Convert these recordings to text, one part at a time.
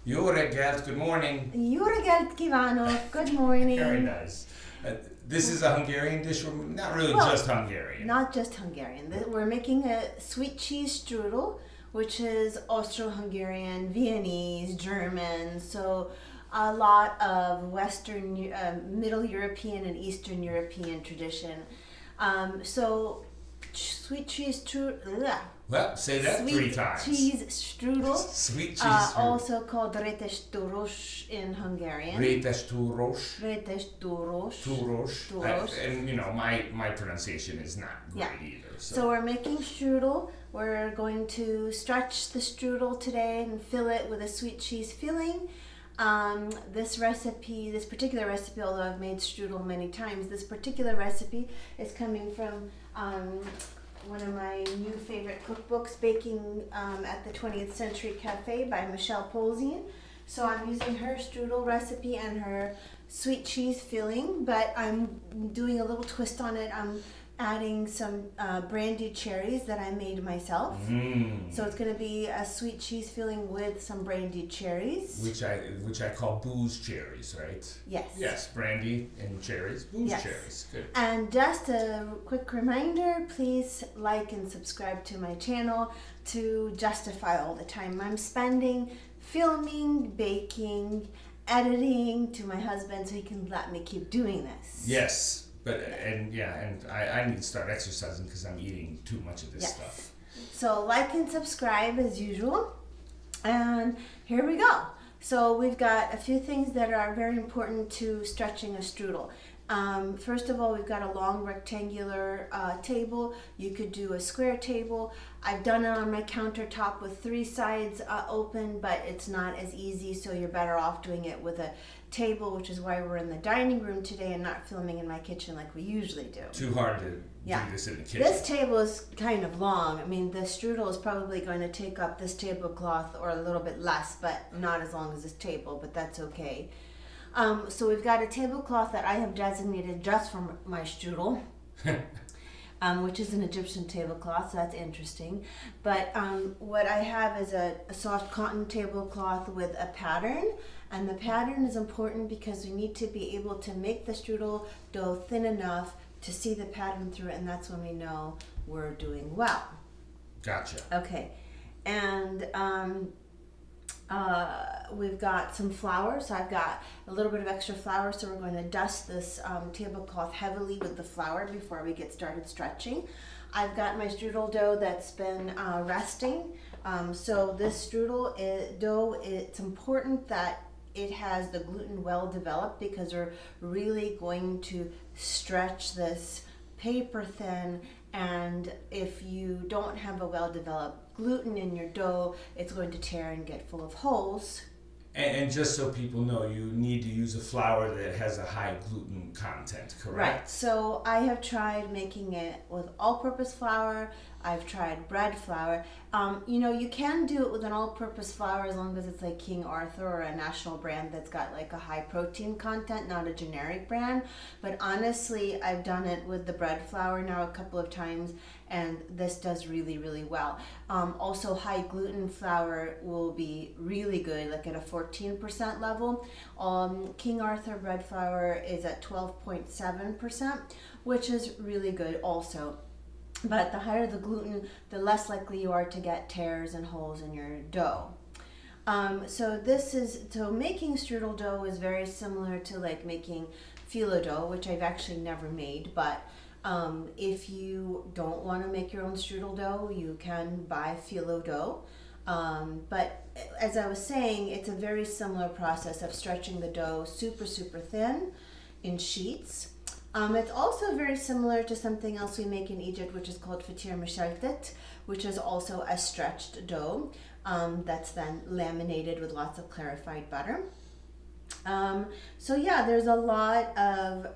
Jó reggelt, good morning. Jó reggelt kívánok, good morning. Very nice. This is a Hungarian dish, or not really just Hungarian. Not just Hungarian. We're making a sweet cheese strudel, which is Austro-Hungarian, Viennese, German, so a lot of Western, Middle European and Eastern European tradition. So sweet cheese strudel. Well, say that 3 times. Sweet cheese strudel. Sweet cheese strudel. Also called rétes túrós in Hungarian. Rétes túrós. Rétes túrós. Túrós. Túrós. And you know, my pronunciation is not great either. So we're making strudel. We're going to stretch the strudel today and fill it with a sweet cheese filling. This particular recipe, although I've made strudel many times, this particular recipe is coming from one of my new favorite cookbooks, Baking at the 20th Century Café by Michelle Polzine. So I'm using her strudel recipe and her sweet cheese filling, but I'm doing a little twist on it. I'm adding some brandied cherries that I made myself. So it's going to be a sweet cheese filling with some brandied cherries. Which I call booze cherries, right? Yes. Yes, brandy and cherries, booze cherries. Good. And just a quick reminder, please like and subscribe to my channel to justify all the time I'm spending filming, baking, editing to my husband so he can let me keep doing this. Yes. And I need to start exercising because I'm eating too much of this stuff. So like and subscribe as usual. And here we go. So we've got a few things that are very important to stretching a strudel. First of all, we've got a long rectangular table. You could do a square table. I've done it on my countertop with 3 sides open, but it's not as easy, so you're better off doing it with a table, which is why we're in the dining room today and not filming in my kitchen like we usually do. Too hard to do this in the kitchen. This table is kind of long. I mean, the strudel is probably going to take up this tablecloth or a little bit less, but not as long as this table, but that's okay. So we've got a tablecloth that I have designated just for my strudel, which is an Egyptian tablecloth, so that's interesting. But what I have is a soft cotton tablecloth with a pattern, and the pattern is important because we need to be able to make the strudel dough thin enough to see the pattern through it, and that's when we know we're doing well. Gotcha. Okay, and we've got some flour, so I've got a little bit of extra flour, so we're going to dust this tablecloth heavily with the flour before we get started stretching. I've got my strudel dough that's been resting. So this strudel dough, it's important that it has the gluten well developed because we're really going to stretch this paper thin, and if you don't have a well developed gluten in your dough, it's going to tear and get full of holes. And just so people know, you need to use a flour that has a high gluten content, correct? Right. So I have tried making it with all-purpose flour. I've tried bread flour. You can do it with an all-purpose flour as long as it's like King Arthur or a national brand that's got like a high protein content, not a generic brand. But honestly, I've done it with the bread flour now a couple of times, and this does really, really well. Also, high gluten flour will be really good, like at a 14% level. King Arthur bread flour is at 12.7%, which is really good also. But the higher the gluten, the less likely you are to get tears and holes in your dough. So making strudel dough is very similar to like making filo dough, which I've actually never made, but if you don't want to make your own strudel dough, you can buy filo dough. But as I was saying, it's a very similar process of stretching the dough super, super thin in sheets. It's also very similar to something else we make in Egypt, which is called feteer meshaltet, which is also a stretched dough that's then laminated with lots of clarified butter. There's a lot of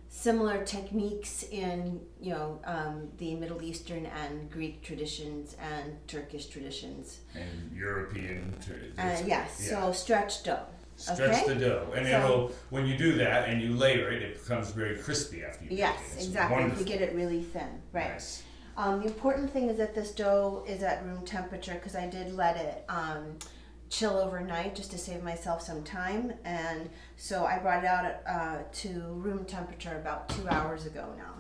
similar techniques in the Middle Eastern and Greek traditions and Turkish traditions. And European traditions. So stretched dough. Stretch the dough, and when you do that and you layer it, it becomes very crispy after you Yes, bake it. exactly. Wonderful. You get it really thin, right? Nice. The important thing is that this dough is at room temperature because I did let it chill overnight just to save myself some time, and so I brought it out to room temperature about 2 hours ago now.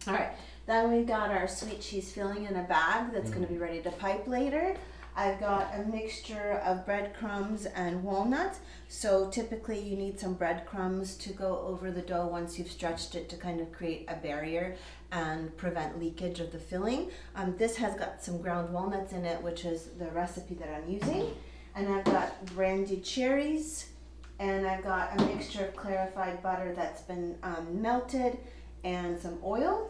All right, then we've got our sweet cheese filling in a bag that's going to be ready to pipe later. I've got a mixture of breadcrumbs and walnuts. So typically you need some breadcrumbs to go over the dough once you've stretched it to kind of create a barrier and prevent leakage of the filling. This has got some ground walnuts in it, which is the recipe that I'm using. And I've got brandied cherries, and I've got a mixture of clarified butter that's been melted, and some oil.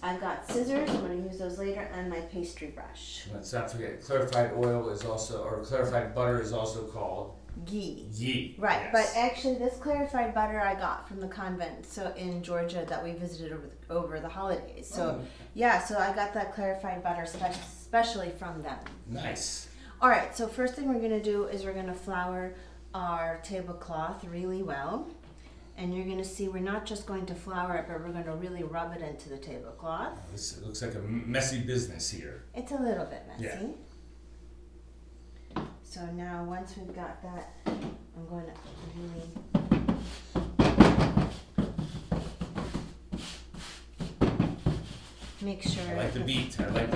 I've got scissors, I'm going to use those later, and my pastry brush. Let's not forget, clarified oil is also, or clarified butter is also called ghee. Ghee. Right, Yes. but actually this clarified butter I got from the convent so in Georgia that we visited over the holidays. So yeah, so I got that clarified butter especially from them. Nice. All right, so first thing we're going to do is we're going to flour our tablecloth really well. And you're going to see we're not just going to flour it, but we're going to really rub it into the tablecloth. This looks like a messy business here. It's a little bit messy. Yeah. So now once we've got that, I'm going to really... make sure... I like the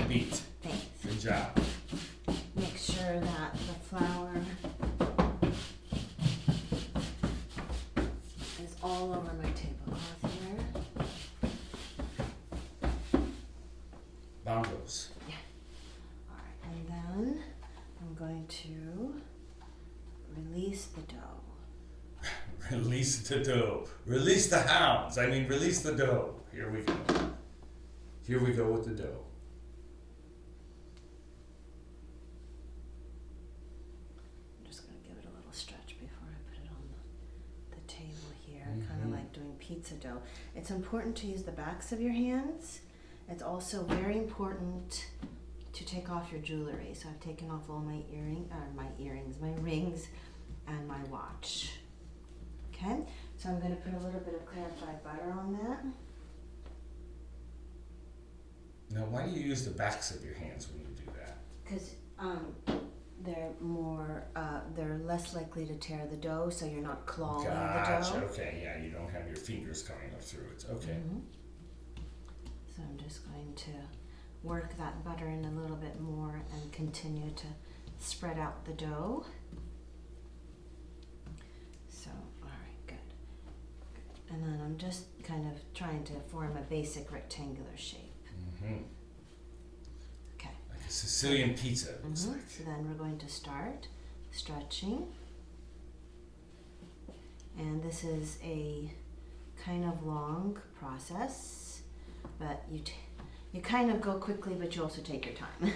beat. Thanks. Good job. Make sure that the flour is all over my tablecloth here. Bongos. Yeah. All right, and then I'm going to release the dough. Release the dough. Release the hounds. I mean, release the dough. Here we go. Here we go with the dough. I'm just going to give it a little stretch before I put it on the table here, kind of like doing pizza dough. It's important to use the backs of your hands. It's also very important to take off your jewelry. So I've taken off all my my rings, and my watch. Okay, so I'm going to put a little bit of clarified butter on that. Now, why do you use the backs of your hands when you do that? Because they're less likely to tear the dough, so you're not clawing the Gotcha. dough. Okay, yeah, you don't have your fingers coming up through it. Okay. So I'm just going to work that butter in a little bit more and continue to spread out the dough. So, all right, good. And then I'm just kind of trying to form a basic rectangular shape. Okay. Like a Sicilian pizza, it looks like. So then we're going to start stretching. And this is a kind of long process, but you kind of go quickly, but you also take your time.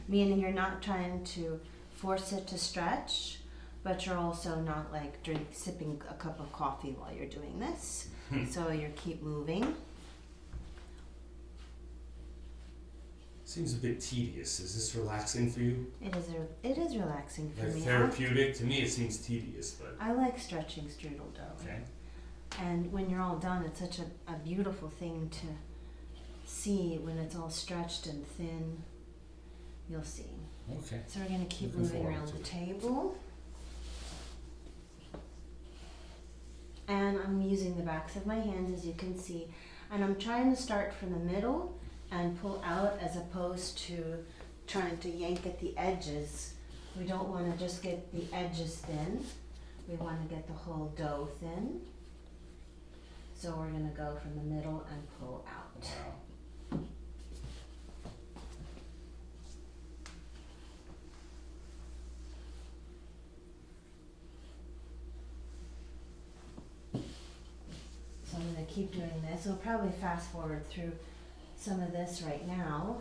Meaning you're not trying to force it to stretch, but you're also not like sipping a cup of coffee while you're doing this. So you keep moving. Seems a bit tedious. Is this relaxing for you? It is relaxing for Like me. therapeutic? To me, it seems tedious, but I like stretching strudel dough. okay. And when you're all done, it's such a beautiful thing to see when it's all stretched and thin. You'll see. Okay. So we're going to keep Looking moving forward around to the it. table. And I'm using the backs of my hands, as you can see. And I'm trying to start from the middle and pull out, as opposed to trying to yank at the edges. We don't want to just get the edges thin. We want to get the whole dough thin. So we're going to go from the middle and pull out. Wow. So I'm going to keep doing this. We'll probably fast forward through some of this right now.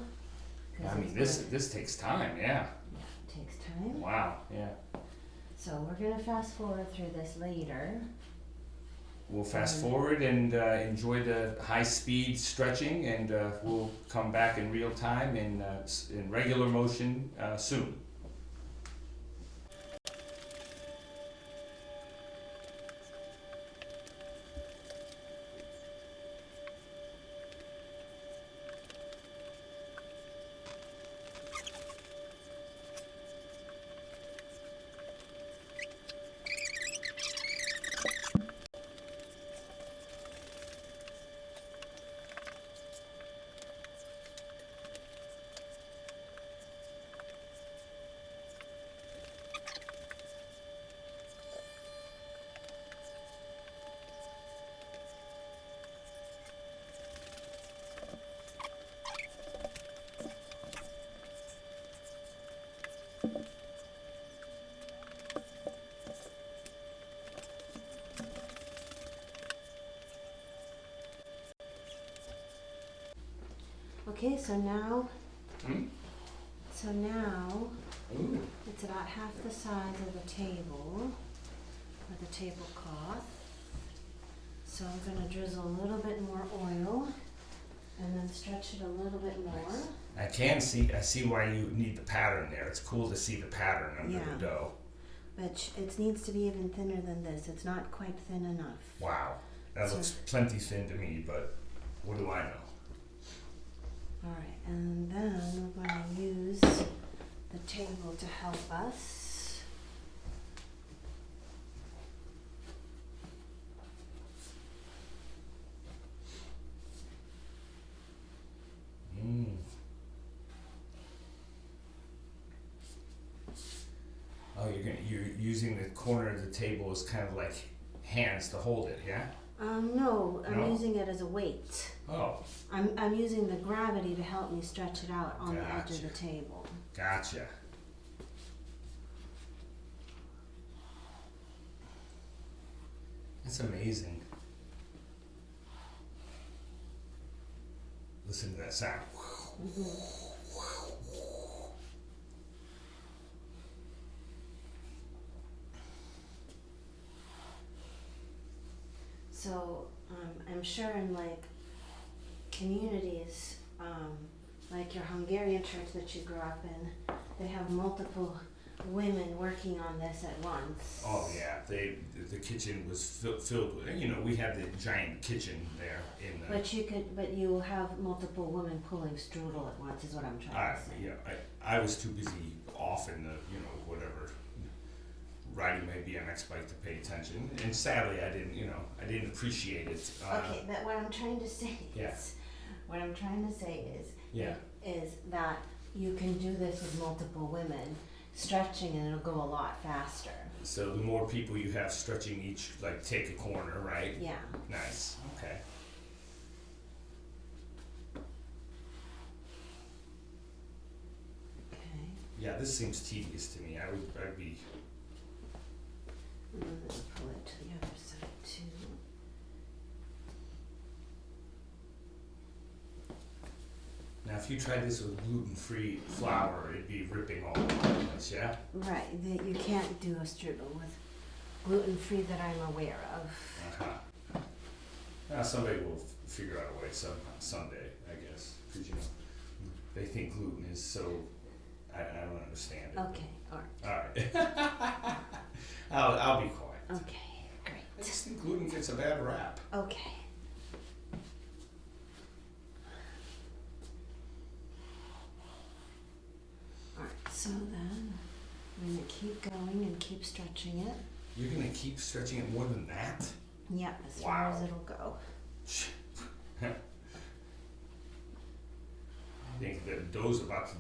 I mean, this takes time, yeah. Yeah, it takes time. Wow, yeah. So we're going to fast forward through this later. We'll fast forward and enjoy the high-speed stretching, and we'll come back in real time in regular motion soon. Okay, so now Hmm? Ooh. it's about half the size of the table, or the tablecloth. So I'm gonna drizzle a little bit more oil and then stretch it a little bit more. I see why you need the pattern there. It's cool to see the pattern under Yeah. the dough. But it needs to be even thinner than this. It's not quite thin enough. Wow. That So- looks plenty thin to me, but what do I know? Alright, and then we're going to use the table to help us. Mm. Oh, you're using the corner of the table as kind of like hands to hold it, yeah? No, I'm No? using it as a weight. Oh, I'm using the gravity to help me stretch it out on the edge of Gotcha. the table. gotcha. That's amazing. Listen to that sound. So I'm sure in like communities, like your Hungarian church that you grew up in, they have multiple women working on this at once. Oh yeah, the kitchen was filled with, you know, we had the giant kitchen there in the. But you will have multiple women pulling strudel at once, is what I'm trying to say. Yeah, I was too busy off in the, you know, whatever, riding my BMX bike to pay attention, and sadly I didn't appreciate it. Okay, but what I'm trying to say Yeah. is, what I'm trying to say is, Yeah. is that you can do this with multiple women stretching and it'll go a lot faster. So the more people you have stretching each, like take a corner, right? Yeah. Nice. Okay. Okay. Yeah, this seems tedious to me. I'd be. And then pull it to the other side too. Now, if you tried this with gluten-free flour, it'd be ripping all over the place, yeah? Right, that you can't do a strudel with gluten-free that I'm aware of. Uh-huh. Now, somebody will figure out a way someday, I guess, because, you know, they think gluten is so, I don't understand it. Okay, alright. All right. I'll be quiet. Okay, I great. just think gluten gets a bad rap. Okay. Alright, so then I'm gonna keep going and keep stretching it. You're gonna keep stretching it more than that? Yeah, as far as Wow. it'll go. I think the dough's about to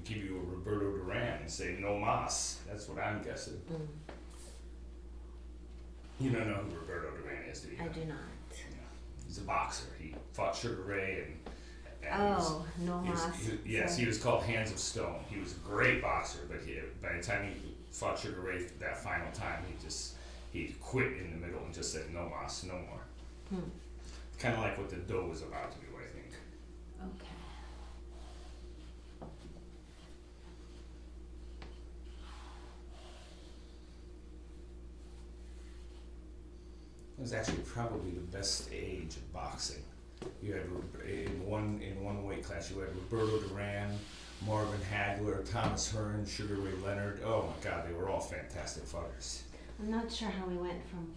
give you a Roberto Duran and say no mas. That's what I'm guessing. Mm, You don't know who Roberto Duran is, do you? I do not. Yeah. He's a boxer. He fought Sugar Ray and he was- Oh, no he was- mas. yes, So- he was called Hands of Stone. He was a great boxer, but by the time he fought Sugar Ray that final time, he quit in the middle and just said no mas, no more. Hmm. Kind of like what the dough was about to do, I think. Okay. It was actually probably the best age of boxing. You had in one weight class you had Roberto Duran, Marvin Hagler, Thomas Hearn, Sugar Ray Leonard. Oh my God, they were all fantastic fighters. I'm not sure how we went from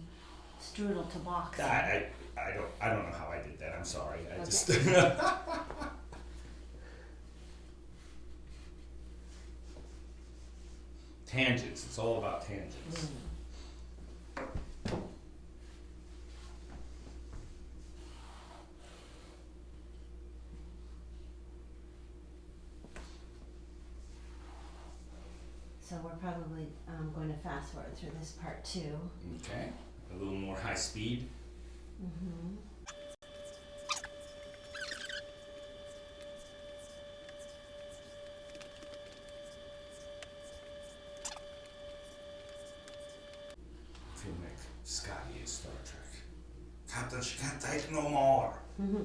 strudel to boxing. I don't know how I did that. I'm sorry. I Okay. just tangents. It's all about tangents. So we're probably going to fast forward through this part too. Okay, a little more high speed. Mm-hmm. I feel like Scotty is Star Trek. Captain, she can't take no more. Mm-hmm.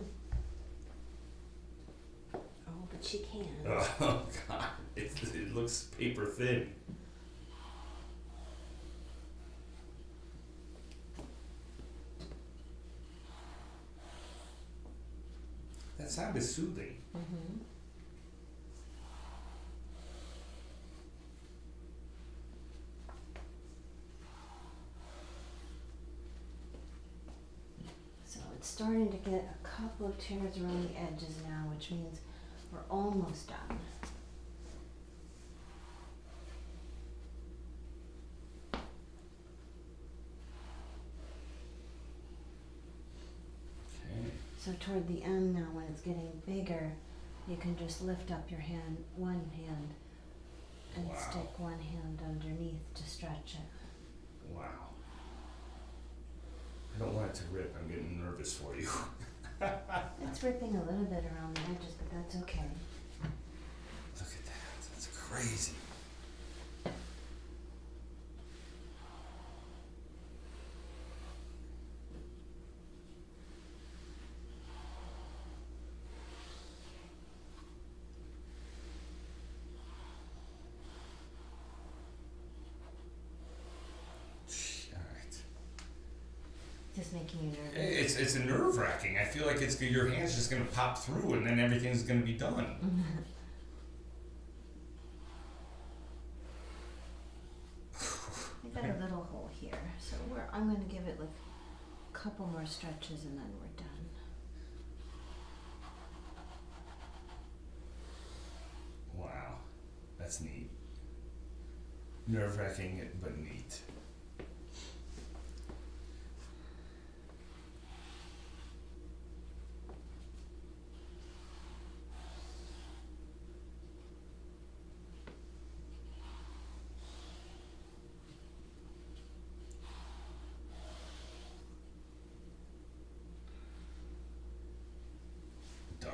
she can. Oh God, it looks paper thin. That sound is soothing. Mm-hmm. So it's starting to get a couple of tears around the edges now, which means we're almost done. Okay. So toward the end now, when it's getting bigger, you can just lift up your hand, one hand, and Wow. stick one hand underneath to stretch it. Wow. I don't want it to rip. I'm getting nervous for you. It's ripping a little bit around the edges, but that's okay. Look at that. That's crazy. All right. Just making you nervous. It's a nerve wracking. I feel like your hand's just gonna pop through and then everything's gonna be done. I got a little hole here, so I'm going to give it like a couple more stretches and then we're done. Wow, that's neat. Nerve wracking, but neat. Done.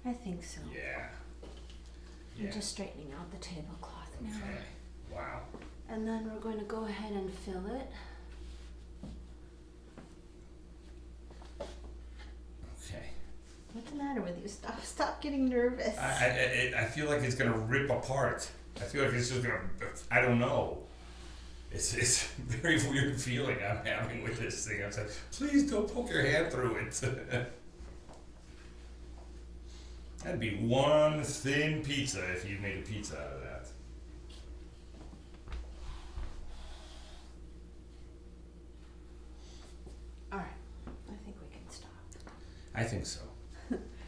I think so. Yeah. I'm just straightening out the tablecloth now. Okay. Wow. And then we're going to go ahead and fill it. Okay. What's the matter with you? Stop getting nervous. I feel like it's gonna rip apart. I feel like it's just gonna. I don't know. It's a very weird feeling I'm having with this thing. I'm saying, please don't poke your hand through it. That'd be one thin pizza if you made a pizza out of that. All right. I think we can stop. I think so.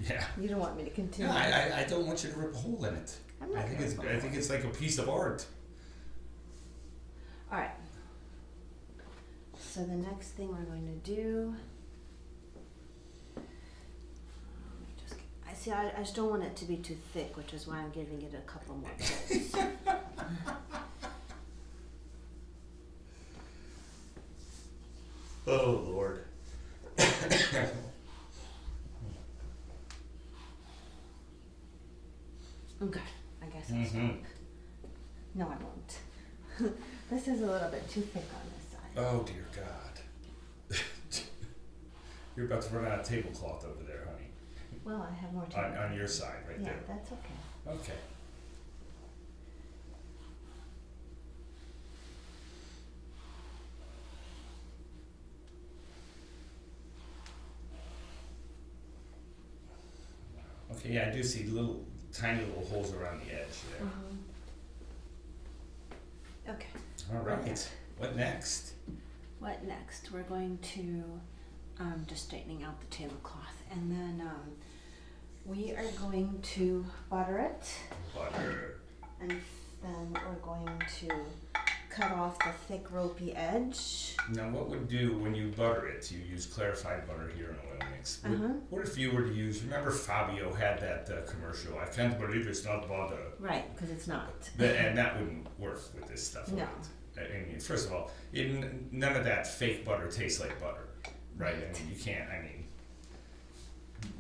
Yeah. You don't want me to continue? No, I don't want you to rip a hole in it. I'm not I think gonna it's rip a I think it's like a piece of art. All right. So the next thing we're going to do. I just don't want it to be too thick, which is why I'm giving it a couple more coats. Oh Lord. Okay, I guess I'll stop. No, I won't. This is a little bit too thick on this side. Oh dear God. You're about to run out of tablecloth over there, honey. Well, I have more time. On your side, right Yeah, there. that's okay. Okay. Okay, yeah, I do see tiny little holes around the edge there. Okay. All right. What next? What next? We're going to just straightening out the tablecloth, and then we are going to butter it, Butter. and then we're going to cut off the thick ropey edge. Now, what would do when you butter it? You use clarified butter here in oil mix. What if you were to use? Remember, Fabio had that commercial. I can't believe it's not butter. Right, because it's not. And that wouldn't work with this stuff. No. Would it? I mean, first of all, none of that fake butter tastes like butter, right? I mean, you can't. I mean,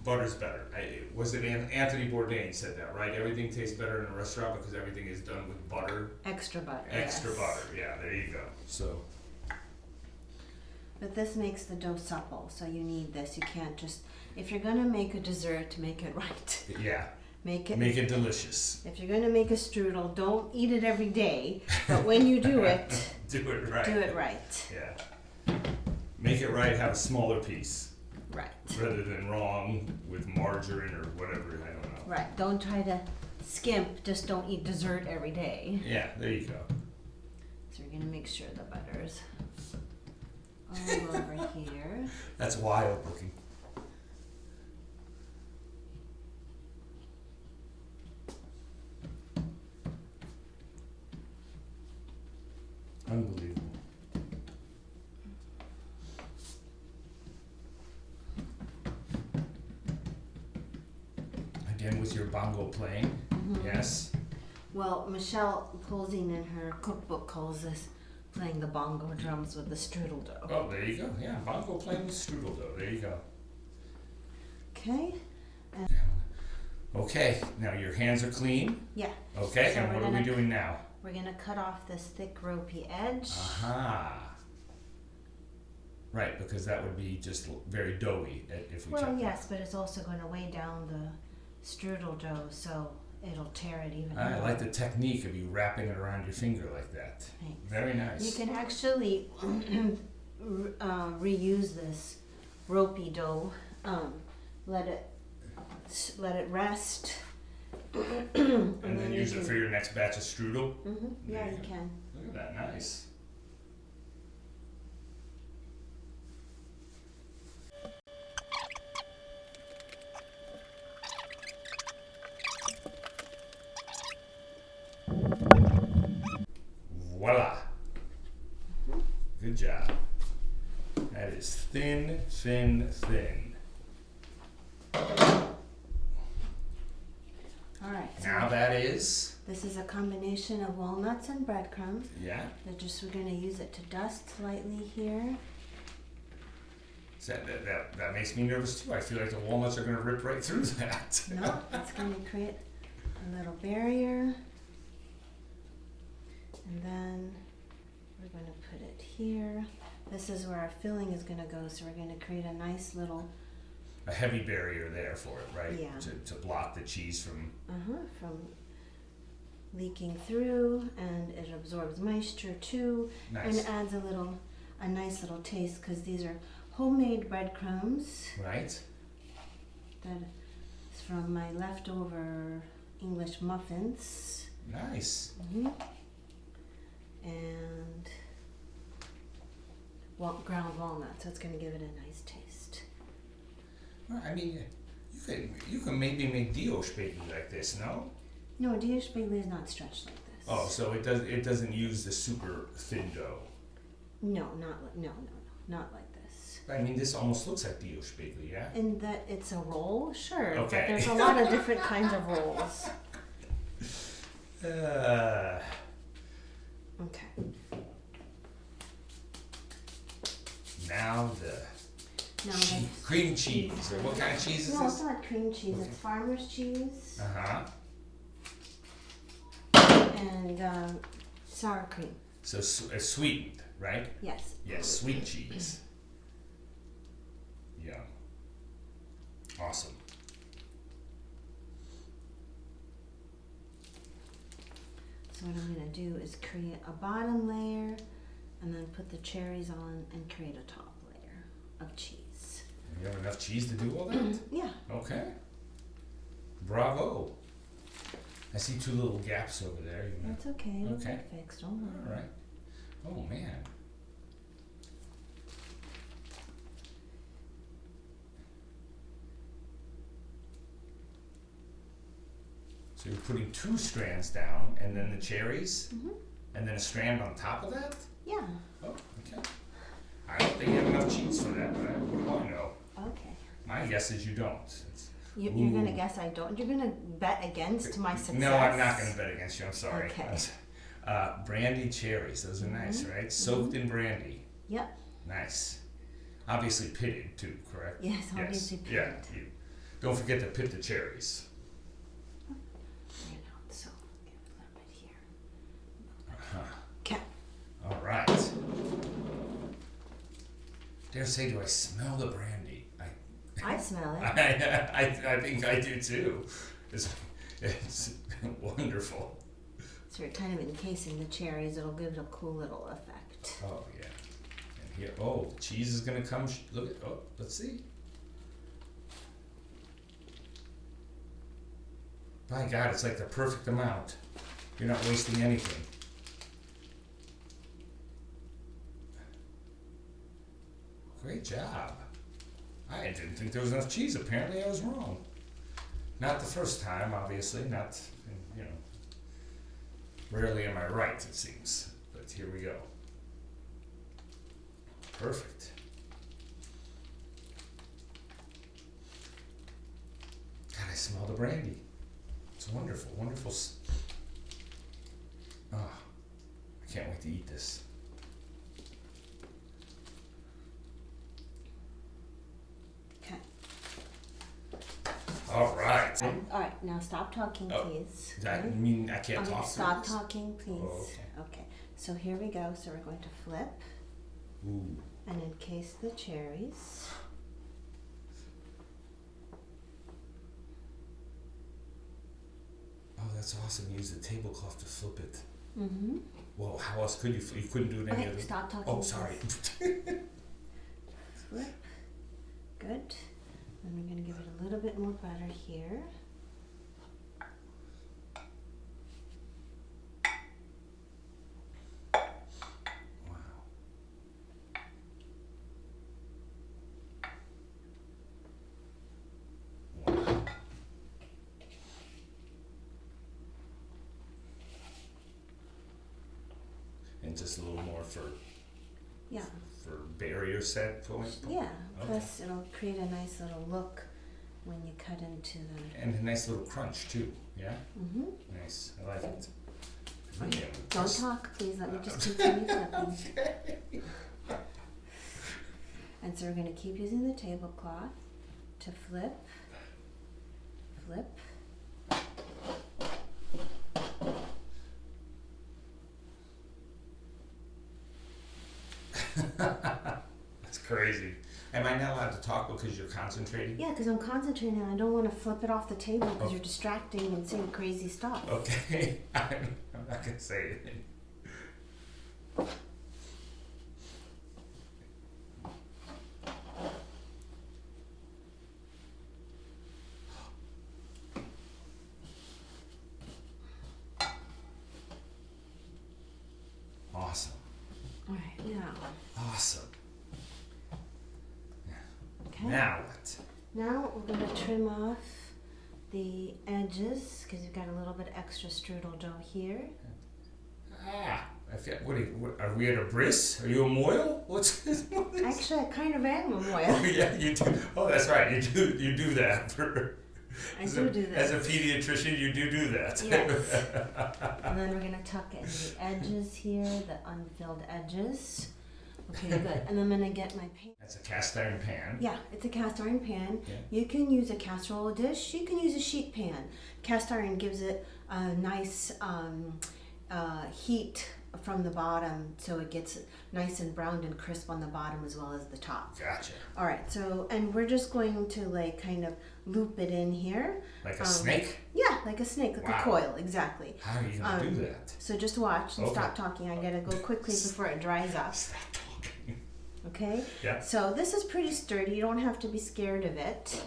butter's better. Was it Anthony Bourdain said that, right? Everything tastes better in a restaurant because everything is done with butter. Extra butter. Extra yes. butter. Yeah, there you go. So. But this makes the dough supple, so you need this. You can't just, if you're gonna make a dessert, make it right. Yeah. Make it delicious. If you're gonna make a strudel, don't eat it every day, but when you do it, do it right. Do it right. Yeah. Make it right, have a smaller piece. Right. Rather than wrong with margarine or whatever, I don't know. Right. Don't try to skimp, just don't eat dessert every day. Yeah, there you go. So we're gonna make sure the butter's all over here. That's wild looking. Unbelievable. Again with your bongo playing, yes. Well, Michelle Polzine in her cookbook calls this playing the bongo drums with the strudel dough. Oh, there you go. Yeah, bongo playing with strudel dough. There you go. Okay. Okay, now your hands are clean. Yeah. Okay, So and what are we doing now? We're gonna cut off this thick ropey edge. Aha. Right, because that would be just very doughy if we Well, chopped yes, but it's also going to weigh down the strudel dough, so it'll tear it even more. I like the technique of you wrapping it around your finger like that. Thanks. Very nice. You can actually reuse this ropey dough. Let it rest. and then use it for your next batch of strudel. Yeah, you can. Look at that, nice. Voila. Good job. That is thin, thin, thin. All right. So Now that is, this is a combination of walnuts and breadcrumbs. yeah. We're going to use it to dust slightly here. So that makes me nervous too. I feel like the walnuts are going to rip right through that. No, it's going to create a little barrier. And then we're going to put it here. This is where our filling is going to go, so we're going to create a nice little... A heavy barrier there for it, right? Yeah. To block the cheese from... from leaking through, and it absorbs moisture too. Nice. And adds a nice little taste, because these are homemade breadcrumbs. Right. That is from my leftover English muffins. Nice. And ground walnut, so it's going to give it a nice taste. Well, I mean, you can maybe make Dio-Spaghetti like this, no? No, Dio-Spaghetti is not stretched like this. Oh, so it doesn't use the super thin dough. No, not like this. I mean, this almost looks like Dio-Spaghetti, yeah? In that it's a roll, sure, Okay. but there's a lot of different kinds of rolls. Okay. Now the cream cheese, or what kind of cheese is No, this? it's not cream cheese. It's farmer's cheese and sour cream. So sweetened, right? Yes. Yes, sweet cheese. Yum. Awesome. So what I'm going to do is create a bottom layer and then put the cherries on and create a top layer of cheese. You have enough cheese to do all that? Yeah. Okay. Bravo. I see two little gaps over there. That's okay. It'll Okay. get fixed. Don't worry. All right. Oh, man. So you're putting two strands down, and then the cherries, and then a strand on top of that? Yeah. Oh, okay. I don't think you have enough cheese for that, but what do I know? Okay. My guess is you don't. You're going to guess I don't? You're going to bet against my success? No, I'm not going to bet against you. I'm sorry. Okay. Brandied cherries. Those are nice, right? Soaked in brandy. Yep. Nice. Obviously pitted too, correct? Yes, obviously pitted. Yeah. Don't forget to pit the cherries. So, give it a little bit here. Uh-huh. Okay. All right. Dare say, do I smell the brandy? I smell it. I think I do too. It's wonderful. So we're kind of encasing the cherries. It'll give it a cool little effect. Oh yeah. And here, oh, the cheese is gonna come. Look at. Oh, let's see. My God, it's like the perfect amount. You're not wasting anything. Great job. I didn't think there was enough cheese. Apparently, I was wrong. Not the first time, obviously. Not, you know. Rarely am I right, it seems. But here we go. Perfect. God, I smell the brandy. It's wonderful, wonderful. Oh, I can't wait to eat this. Okay. All right. All right, now stop talking, please. Does that mean I can't talk? Stop talking, please. Oh, Okay, so here we go. So we're going to flip Ooh. and encase the cherries. Oh, that's awesome. Use the tablecloth to flip it. Mm-hmm. Well, how else could you? You couldn't do it any Okay, other. stop talking. Oh, sorry. Flip. Good. And we're going to give it a little bit more butter here. Wow. Wow. And just a little more for Yeah. barrier set point. Yeah. Okay. Plus, it'll create a nice little look when you cut into the. And a nice little crunch too. Yeah. Mm-hmm. Nice. I like it. Don't Impressed. talk, please. Let me just continue flipping. Okay. And so we're going to keep using the tablecloth to flip, flip. That's crazy. Am I not allowed to talk because you're concentrating? Yeah, because I'm concentrating. I don't want to flip it off the table because you're distracting and saying crazy stuff. Okay. I'm not going to say anything. Awesome. All right, now. Awesome. Okay. Now what? Now we're going to trim off the edges because you've got a little bit extra strudel dough here. Ah, I feel, what are we at a bris? Are you a moil? What's this? Actually, I kind of am a Oh moil. yeah, you do. Oh, that's right. You do that. I do this. As a pediatrician, you do that. Yes. And then we're going to tuck in the edges here, the unfilled edges. Okay, good. And I'm going to get my pan. That's a cast iron pan. Yeah, it's a cast iron pan. Yeah. You can use a casserole dish. You can use a sheet pan. Cast iron gives it a nice heat from the bottom, so it gets nice and browned and crisp on the bottom as well as the top. Gotcha. All right, so, and we're just going to like kind of loop it in here. Like a snake? Yeah, like a snake, like Wow. a coil, exactly. How are you going to do that? So just watch and Okay. stop talking. I gotta go quickly before it dries up. Stop talking. Okay? Yeah. So this is pretty sturdy. You don't have to be scared of it.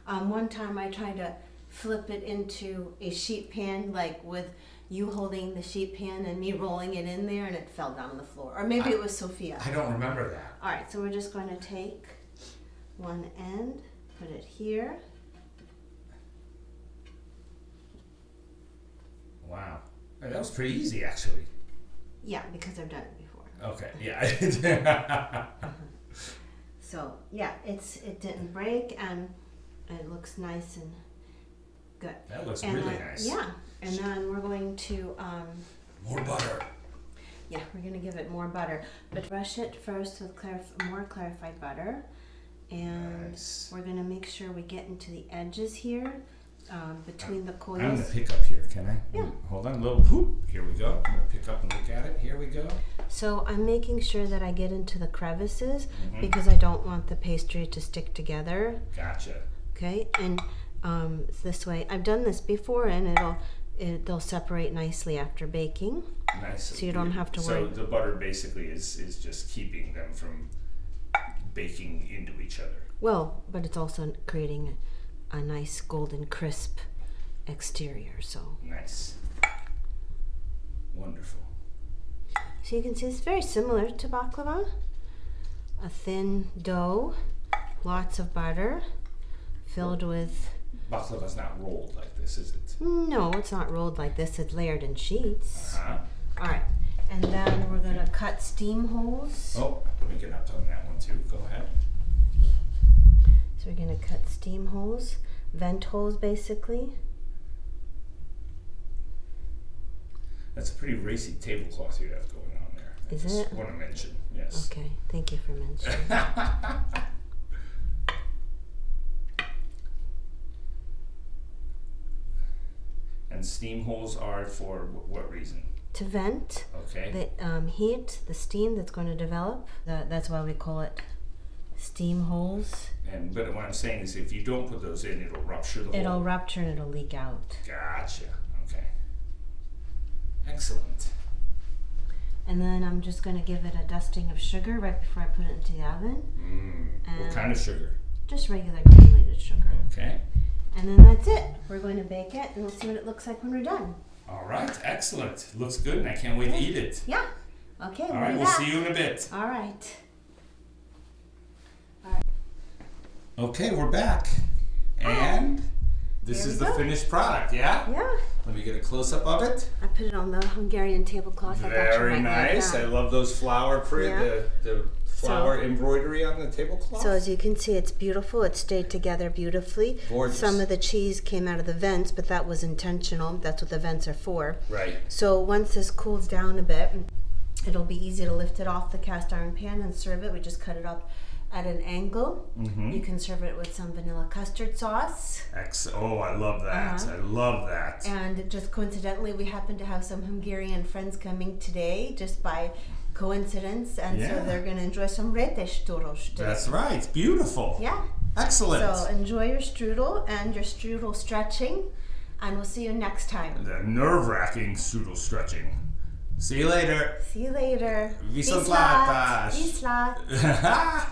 One time I tried to flip it into a sheet pan, like with you holding the sheet pan and me rolling it in there, and it fell down on the floor. Or maybe it was Sophia. I don't remember that. All right, so we're just going to take one end, put it here. Wow. That was pretty easy, actually. Yeah, because I've done it before. Okay. Yeah. So yeah, it didn't break and it looks nice and good. That looks And really then, nice. Yeah, and then we're going to More butter. yeah, we're gonna give it more butter, but brush it first with more clarified butter, and Nice. we're gonna make sure we get into the edges here between the I'm coils. going to pick up here, can I? Yeah. Hold on, a little whoop. Here we go. I'm going to pick up and look at it. Here we go. So I'm making sure that I get into the crevices Mhm. because I don't want the pastry to stick together. Gotcha. Okay, and It's this way. I've done this before, and they'll separate nicely after baking. Nice. So you don't have to worry. So the butter basically is just keeping them from baking into each other. Well, but it's also creating a nice golden crisp exterior. So Nice. Wonderful. So you can see it's very similar to baklava. A thin dough, lots of butter, filled with... Baklava's not rolled like this, is it? No, it's not rolled like this. It's layered in sheets. Uh-huh. All right. And then we're going to cut steam holes. Oh, let me get up on that one too. Go ahead. So we're going to cut steam holes, vent holes basically. That's a pretty racy tablecloth you have going on there. Is I just it? want to mention, yes. Okay, thank you for mentioning. And steam holes are for what reason? To vent Okay. the heat, the steam that's going to develop. That's why we call it steam holes. But what I'm saying is if you don't put those in, it'll rupture the It'll hole. rupture and it'll leak out. Gotcha. Okay. Excellent. And then I'm just going to give it a dusting of sugar right before I put it into the oven. What And kind of sugar? just regular granulated sugar. Okay. And then that's it. We're going to bake it and we'll see what it looks like when we're done. All right. Excellent. Looks good, and I can't wait to eat it. Yeah. Okay. All right. We'll see you in a bit. All right. Okay, we're back. And this There is we the go. finished product, yeah? Yeah. Let me get a close-up of it. I put it on the Hungarian tablecloth. I thought you Very might like nice. that. I love those flower print, Yeah. the flower embroidery on the tablecloth. So as you can see, it's beautiful. It stayed together beautifully. Gorgeous. Some of the cheese came out of the vents, but that was intentional. That's what the vents are for. Right. So once this cools down a bit, it'll be easy to lift it off the cast iron pan and serve it. We just cut it up at an angle. Mm-hmm. You can serve it with some vanilla custard sauce. Oh, I love that. Uh-huh. I love that. And just coincidentally, we happen to have some Hungarian friends coming today, just by coincidence, and so Yeah. they're going to enjoy some rétes túrós today. That's right. Beautiful. Yeah. Excellent. So enjoy your strudel and your strudel stretching, and we'll see you next time. The nerve-wracking strudel stretching. See you later. See you later. Wislat. Wislat.